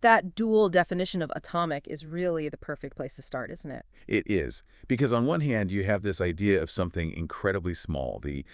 That dual definition of atomic is really the perfect place to start, isn't it? It is, because on one hand, you have this idea of something incredibly small, the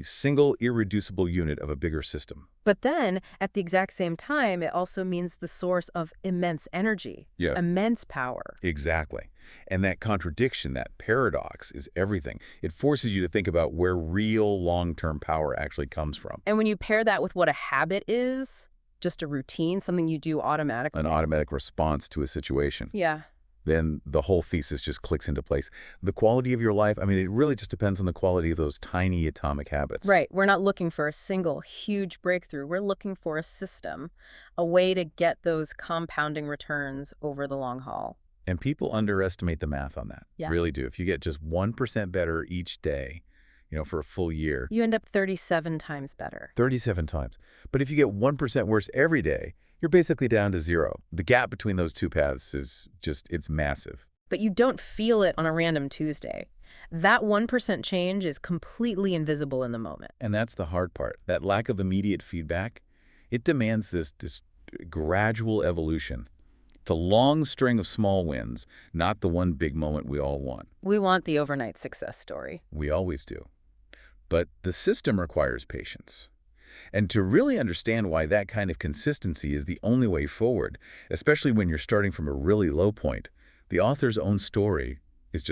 single irreducible unit of a bigger system. But then, at the exact same time, it also means the source of immense energy, Yeah, immense power. exactly. And that contradiction, that paradox, is everything. It forces you to think about where real long-term power actually comes from. And when you pair that with what a habit is, just a routine, something you do An automatically. automatic response to a situation. Yeah. Then the whole thesis just clicks into place. The quality of your life, I mean, it really just depends on the quality of those tiny atomic habits. Right. We're not looking for a single huge breakthrough. We're looking for a system, a way to get those compounding returns over the long haul. And people underestimate the math on that. Yeah. Really do. If you get just 1% better each day, for a full year, You end up 37 times better. 37 times. But if you get 1% worse every day, you're basically down to zero. The gap between those two paths is just, it's massive. But you don't feel it on a random Tuesday. That 1% change is completely invisible in the moment. And that's the hard part. That lack of immediate feedback, it demands this gradual evolution. It's a long string of small wins, not the one big moment we all want. We want the overnight success story. We always do. But the system requires patience. And to really understand why that kind of consistency is the only way forward, especially when you're starting from a really low point, the author's own story is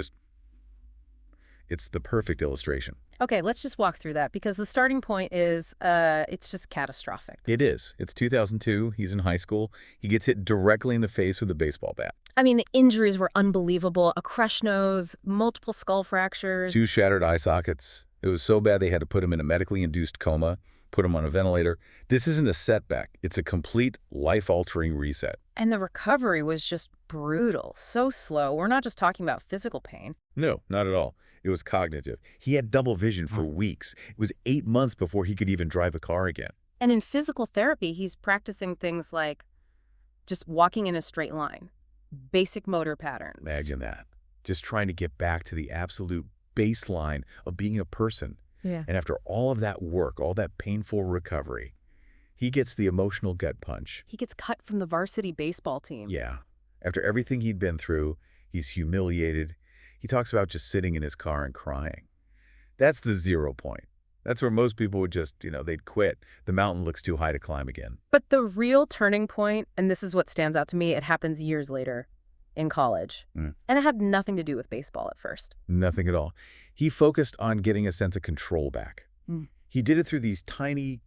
it's the perfect illustration. Okay, let's just walk through that because the starting point is, it's just catastrophic. It is. It's 2002. He's in high school. He gets hit directly in the face with a baseball bat. I mean, the injuries were unbelievable. A crushed nose, multiple skull fractures. 2 shattered eye sockets. It was so bad they had to put him in a medically induced coma, put him on a ventilator. This isn't a setback. It's a complete life-altering reset. And the recovery was just brutal, so slow. We're not just talking about physical pain. No, not at all. It was cognitive. He had double vision for weeks. It was 8 months before he could even drive a car again. And in physical therapy, he's practicing things like just walking in a straight line, basic motor patterns. Imagine that. Just trying to get back to the absolute baseline of being a person. Yeah. And after all of that work, all that painful recovery, he gets the emotional gut punch. He gets cut from the varsity baseball team. Yeah. After everything he'd been through, he's humiliated. He talks about just sitting in his car and crying. That's the 0 point. That's where most people would just, they'd quit. The mountain looks too high to climb again. But the real turning point, and this is what stands out to me, it happens years later in college. And it had nothing to do with baseball at first. Nothing at all. He focused on getting a sense of control back. He did it through these tiny,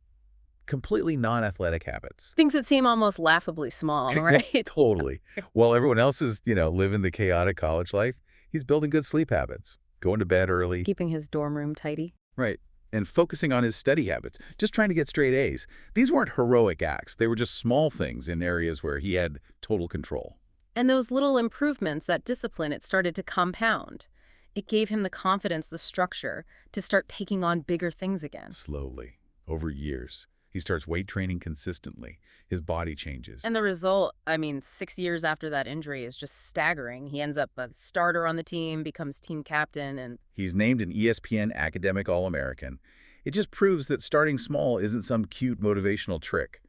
completely non-athletic habits. Things that seem almost laughably small, right? Totally. While everyone else is, living the chaotic college life, he's building good sleep habits, going to bed early. Keeping his dorm room tidy. Right. And focusing on his study habits, just trying to get straight A's. These weren't heroic acts. They were just small things in areas where he had total control. And those little improvements, that discipline, it started to compound. It gave him the confidence, the structure, to start taking on bigger things again. Slowly, over years, he starts weight training consistently. His body changes. And the result, 6 years after that injury is just staggering. He ends up a starter on the team, becomes team captain, and He's named an ESPN Academic All-American. It just proves that starting small isn't some cute motivational trick.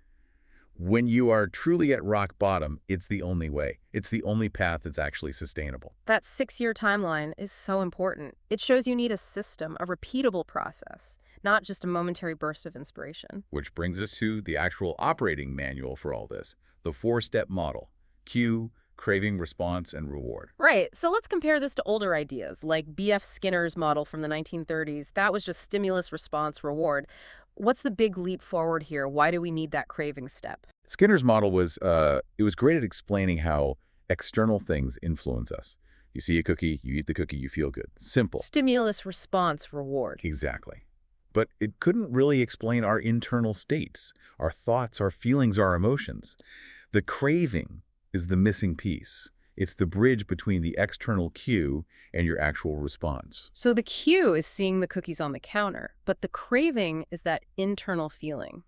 When you are truly at rock bottom, it's the only way. It's the only path that's actually sustainable. that 6-year timeline is so important. It shows you need a system, a repeatable process, not just a momentary burst of inspiration. Which brings us to the actual operating manual for all this, the 4-step model: cue, craving, response, and reward. Right, so let's compare this to older ideas, like B.F. Skinner's model from the 1930s. That was just stimulus, response, reward. What's the big leap forward here? Why do we need that craving step? Skinner's model was great at explaining how external things influence us. You see a cookie, you eat the cookie, you feel good. Simple. Stimulus, response, reward. Exactly. But it couldn't really explain our internal states, our thoughts, our feelings, our emotions. The craving is the missing piece. It's the bridge between the external cue and your actual response. So the cue is seeing the cookies on the counter, but the craving is that internal feeling,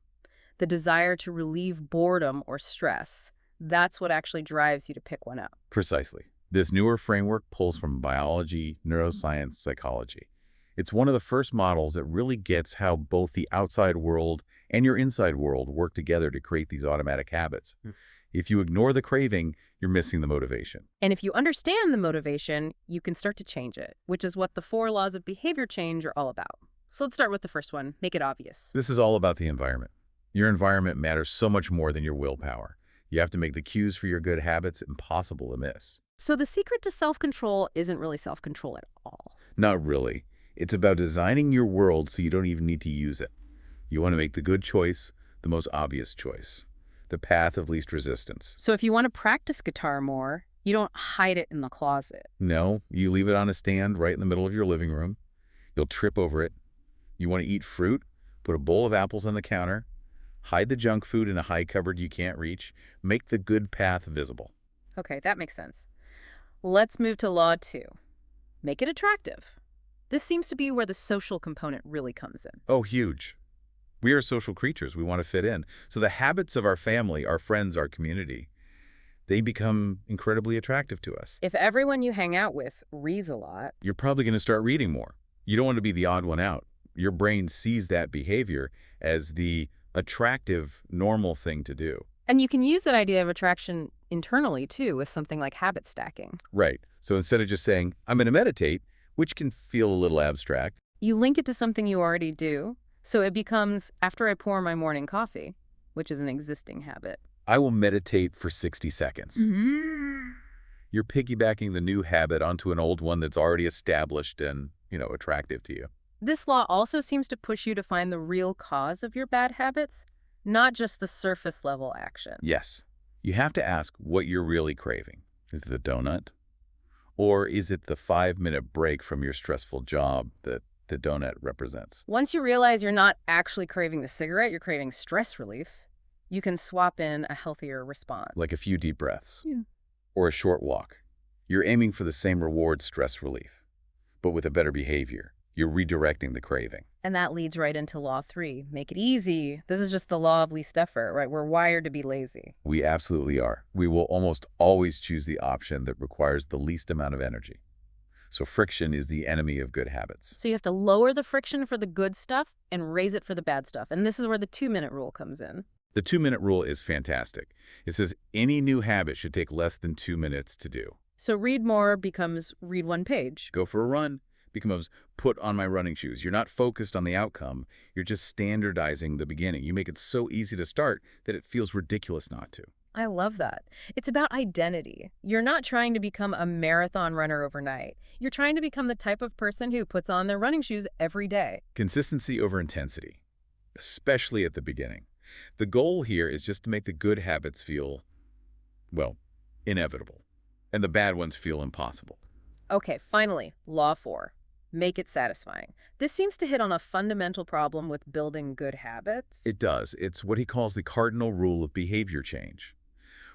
the desire to relieve boredom or stress. That's what actually drives you to pick one up. Precisely. This newer framework pulls from biology, neuroscience, psychology. It's one of the first models that really gets how both the outside world and your inside world work together to create these automatic habits. If you ignore the craving, you're missing the motivation. And if you understand the motivation, you can start to change it, which is what the 4 laws of behavior change are all about. So let's start with the first one, make it obvious. This is all about the environment. Your environment matters so much more than your willpower. You have to make the cues for your good habits impossible to miss. So the secret to self-control isn't really self-control at all. Not really. It's about designing your world so you don't even need to use it. You want to make the good choice, the most obvious choice, the path of least resistance. So if you want to practice guitar more, you don't hide it in the closet. No, you leave it on a stand right in the middle of your living room. You'll trip over it. You want to eat fruit? Put a bowl of apples on the counter. Hide the junk food in a high cupboard you can't reach. Make the good path visible. Okay, that makes sense. Let's move to law 2. Make it attractive. This seems to be where the social component really comes in. Oh, huge. We are social creatures. We want to fit in. So the habits of our family, our friends, our community, they become incredibly attractive to us. If everyone you hang out with reads a lot, You're probably going to start reading more. You don't want to be the odd one out. Your brain sees that behavior as the attractive, normal thing to do. and you can use that idea of attraction internally too with something like habit stacking. Right. So instead of just saying, I'm going to meditate, which can feel a little abstract, You link it to something you already do, so it becomes after I pour my morning coffee, which is an existing habit. I will meditate for 60 seconds. Mm-hmm. You're piggybacking the new habit onto an old one that's already established and, attractive to you. This law also seems to push you to find the real cause of your bad habits, not just the surface level action. Yes. You have to ask what you're really craving. Is it the donut? Or is it the 5-minute break from your stressful job that the donut represents? Once you realize you're not actually craving the cigarette, you're craving stress relief, you can swap in a healthier response. Like a few deep breaths. Yeah. Or a short walk. You're aiming for the same reward, stress relief, but with a better behavior. You're redirecting the craving. And that leads right into law 3. Make it easy. This is just the law of least effort, right? We're wired to be lazy. We absolutely are. We will almost always choose the option that requires the least amount of energy. So friction is the enemy of good habits. So you have to lower the friction for the good stuff and raise it for the bad stuff. And this is where the 2-minute rule comes in. The 2-minute rule is fantastic. It says any new habit should take less than 2 minutes to do. So read more becomes read 1 page. Go for a run becomes put on my running shoes. You're not focused on the outcome. You're just standardizing the beginning. You make it so easy to start that it feels ridiculous not to. I love that. It's about identity. You're not trying to become a marathon runner overnight. You're trying to become the type of person who puts on their running shoes every day. Consistency over intensity, especially at the beginning. The goal here is just to make the good habits feel, well, inevitable, and the bad ones feel impossible. Okay, finally, law 4. Make it satisfying. This seems to hit on a fundamental problem with building good habits. It does. It's what he calls the cardinal rule of behavior change.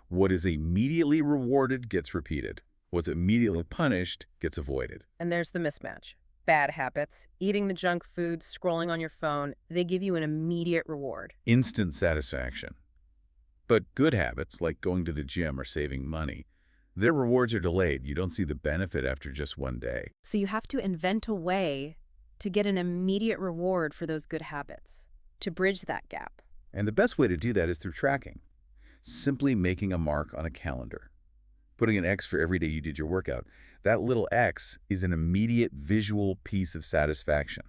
What is immediately rewarded gets repeated. What's immediately punished gets avoided. And there's the mismatch. Bad habits, eating the junk food, scrolling on your phone, they give you an immediate reward. Instant satisfaction. But good habits, like going to the gym or saving money, their rewards are delayed. You don't see the benefit after just one day. So you have to invent a way to get an immediate reward for those good habits, to bridge that gap. And the best way to do that is through tracking. Simply making a mark on a calendar. Putting an X for every day you did your workout. That little X is an immediate visual piece of satisfaction.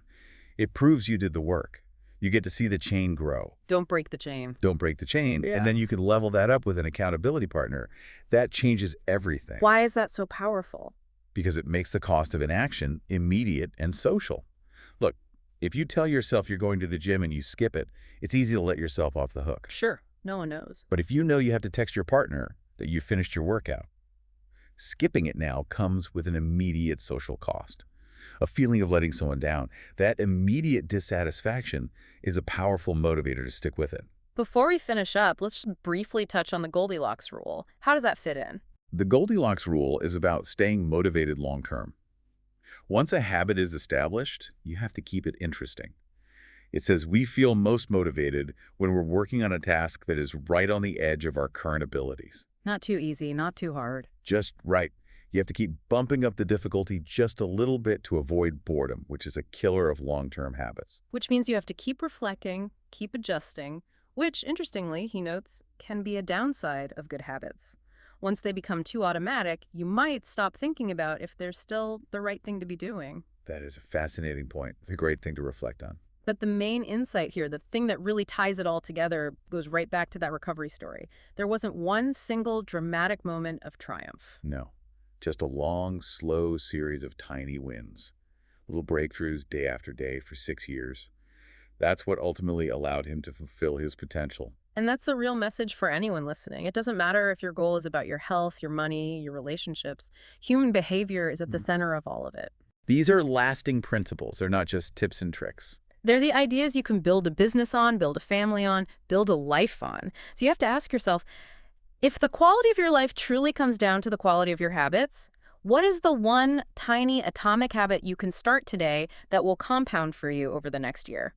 It proves you did the work. You get to see the chain grow. Don't break the chain. Don't break the chain. Yeah. And then you can level that up with an accountability partner. That changes everything. Why is that so powerful? Because it makes the cost of inaction immediate and social. Look, if you tell yourself you're going to the gym and you skip it, it's easy to let yourself off the hook. Sure, no one knows. But if you know you have to text your partner that you finished your workout, skipping it now comes with an immediate social cost. A feeling of letting someone down. That immediate dissatisfaction is a powerful motivator to stick with it. Before we finish up, let's just briefly touch on the Goldilocks rule. How does that fit in? The Goldilocks rule is about staying motivated long-term. Once a habit is established, you have to keep it interesting. It says we feel most motivated when we're working on a task that is right on the edge of our current abilities. Not too easy, not too hard. Just right. You have to keep bumping up the difficulty just a little bit to avoid boredom, which is a killer of long-term habits. Which means you have to keep reflecting, keep adjusting, which, interestingly, he notes, can be a downside of good habits. Once they become too automatic, you might stop thinking about if they're still the right thing to be doing. That is a fascinating point. It's a great thing to reflect on. But the main insight here, the thing that really ties it all together, goes right back to that recovery story. There wasn't one single dramatic moment of triumph. No, just a long, slow series of tiny wins, little breakthroughs day after day for 6 years. That's what ultimately allowed him to fulfill his potential. And that's the real message for anyone listening. It doesn't matter if your goal is about your health, your money, your relationships. Human behavior is at the Mm. center of all of it. These are lasting principles. They're not just tips and tricks. They're the ideas you can build a business on, build a family on, build a life on. So you have to ask yourself, if the quality of your life truly comes down to the quality of your habits, what is the one tiny atomic habit you can start today that will compound for you over the next year?